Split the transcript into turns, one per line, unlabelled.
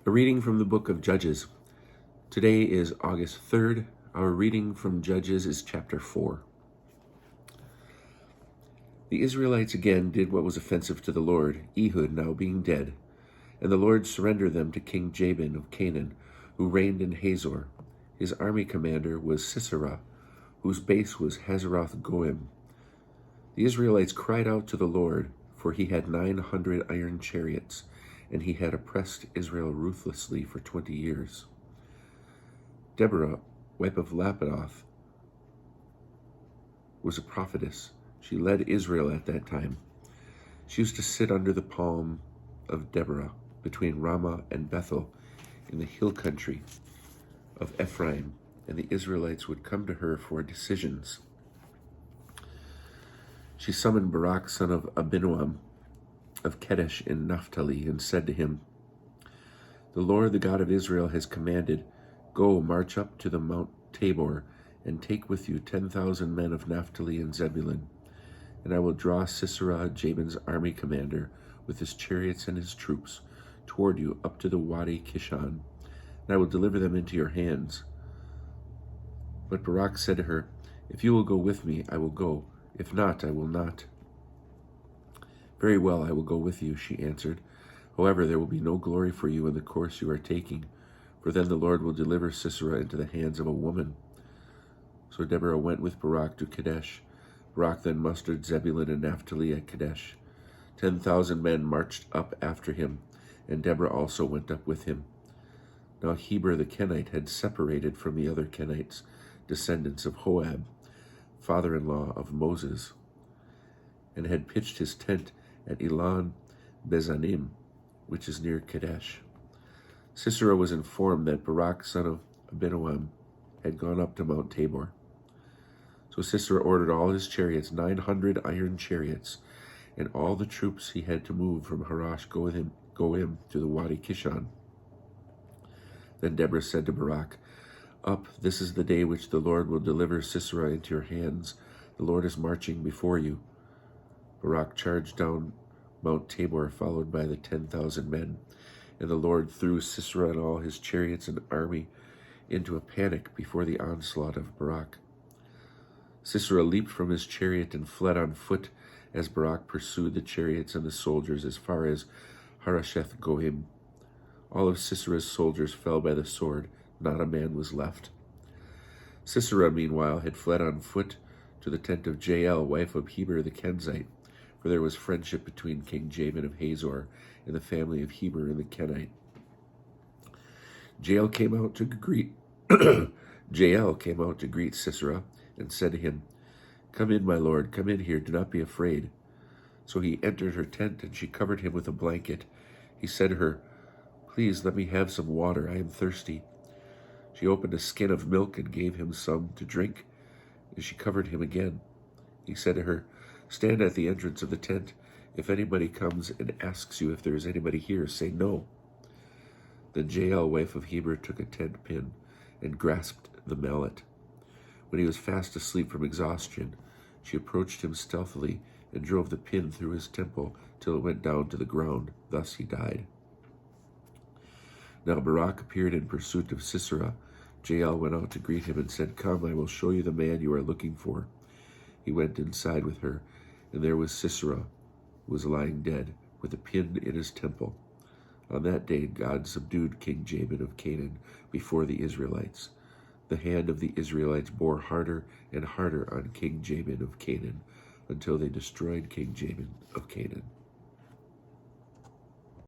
A reading from the book of Judges. Today is August 3rd. Our reading from Judges is chapter 4. The Israelites again did what was offensive to the Lord, Ehud now being dead, and the Lord surrendered them to King Jabin of Canaan, who reigned in Hazor. His army commander was Sisera, whose base was Hazeroth Goim. The Israelites cried out to the Lord, for he had 900 iron chariots, and he had oppressed Israel ruthlessly for 20 years. Deborah, wife of Lapidoth, was a prophetess. She led Israel at that time. She used to sit under the palm of Deborah between Ramah and Bethel in the hill country of Ephraim, and the Israelites would come to her for decisions. She summoned Barak, son of Abinoam, of Kedesh in Naphtali, and said to him, "The Lord, the God of Israel, has commanded, go, march up to the Mount Tabor, and take with you 10,000 men of Naphtali and Zebulun. And I will draw Sisera, Jabin's army commander, with his chariots and his troops, toward you up to the Wadi Kishon, and I will deliver them into your hands." But Barak said to her, "If you will go with me, I will go. If not, I will not." "Very well, I will go with you," she answered. "However, there will be no glory for you in the course you are taking, for then the Lord will deliver Sisera into the hands of a woman." So Deborah went with Barak to Kadesh. Barak then mustered Zebulun and Naphtali at Kadesh. 10,000 men marched up after him, and Deborah also went up with him. Now Heber the Kenite had separated from the other Kenites, descendants of Hoab, father-in-law of Moses, and had pitched his tent at Elon Bezanim, which is near Kadesh. Sisera was informed that Barak, son of Abinoam, had gone up to Mount Tabor. So Sisera ordered all his chariots, 900 iron chariots, and all the troops he had to move from Harash Goim to the Wadi Kishon. Then Deborah said to Barak, "Up, this is the day which the Lord will deliver Sisera into your hands. The Lord is marching before you." Barak charged down Mount Tabor, followed by the 10,000 men, and the Lord threw Sisera and all his chariots and army into a panic before the onslaught of Barak. Sisera leaped from his chariot and fled on foot as Barak pursued the chariots and the soldiers as far as Harasheth Goim. All of Sisera's soldiers fell by the sword, not a man was left. Sisera, meanwhile, had fled on foot to the tent of Jael, wife of Heber the Kenzite, for there was friendship between King Jabin of Hazor and the family of Heber and the Kenite. Jael came out to greet Sisera and said to him, "Come in, my lord, come in here, do not be afraid." So he entered her tent, and she covered him with a blanket. He said to her, "Please let me have some water, I am thirsty." She opened a skin of milk and gave him some to drink, and she covered him again. He said to her, "Stand at the entrance of the tent. If anybody comes and asks you if there is anybody here, say no." Then Jael, wife of Heber, took a tent pin and grasped the mallet. When he was fast asleep from exhaustion, she approached him stealthily and drove the pin through his temple till it went down to the ground. Thus he died. Now Barak appeared in pursuit of Sisera. Jael went out to greet him and said, "Come, I will show you the man you are looking for." He went inside with her, and there was Sisera, who was lying dead, with a pin in his temple. On that day God subdued King Jabin of Canaan before the Israelites. The hand of the Israelites bore harder and harder on King Jabin of Canaan, until they destroyed King Jabin of Canaan.